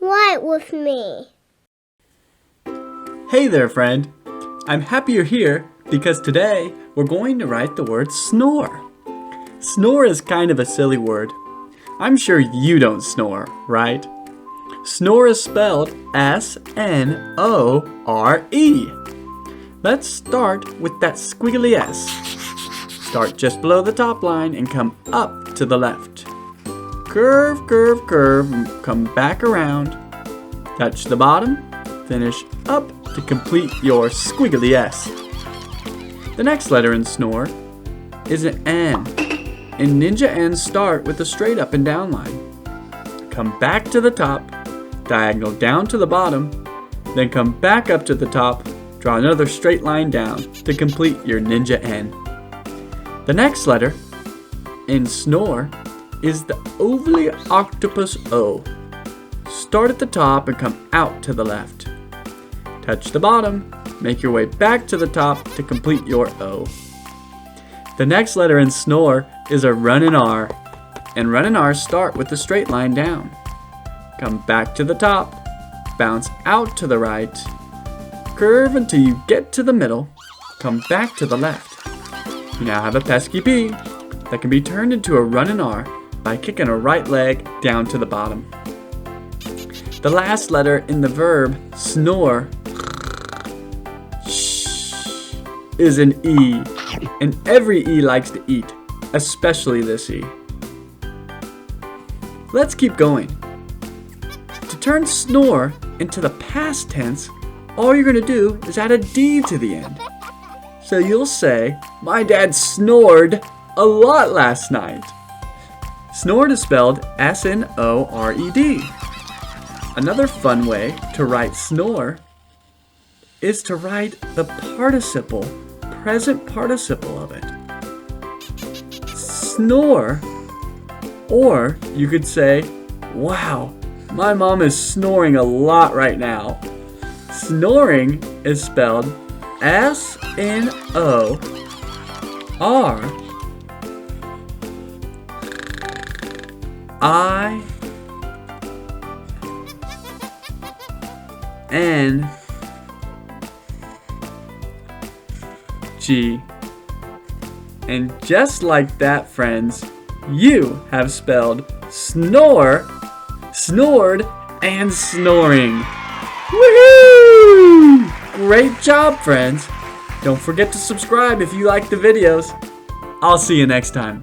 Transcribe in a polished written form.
Write with me. Hey there, friend. I'm happy you're here because today we're going to write the word snore. Snore is kind of a silly word. I'm sure you don't snore, right? Snore is spelled S-N-O-R-E. Let's start with that squiggly S. Start just below the top line and come up to the left. Curve, curve, curve, and come back around. Touch the bottom, finish up to complete your squiggly S. The next letter in snore is an N. And ninja N's start with a straight up and down line. Come back to the top, diagonal down to the bottom, then come back up to the top, draw another straight line down to complete your ninja N. The next letter in snore is the ovally octopus O. Start at the top and come out to the left. Touch the bottom, make your way back to the top to complete your O. The next letter in snore is a run and R, and run and R start with a straight line down. Come back to the top, bounce out to the right, curve until you get to the middle, come back to the left. You now have a pesky P that can be turned into a run and R by kicking a right leg down to the bottom. The last letter in the verb snore is an E, and every E likes to eat, especially this E. Let's keep going. To turn snore into the past tense, all you're going to do is add a D to the end. So you'll say, my dad snored a lot last night. Snored is spelled S-N-O-R-E-D. Another fun way to write snore is to write the participle, present participle of it. Snore, or you could say, wow, my mom is snoring a lot right now. Snoring is spelled S-N-O-R-I-N-G. And just like that, friends, you have spelled snore, snored, and snoring. Woohoo! Great job, friends. Don't forget to subscribe if you like the videos. I'll see you next time.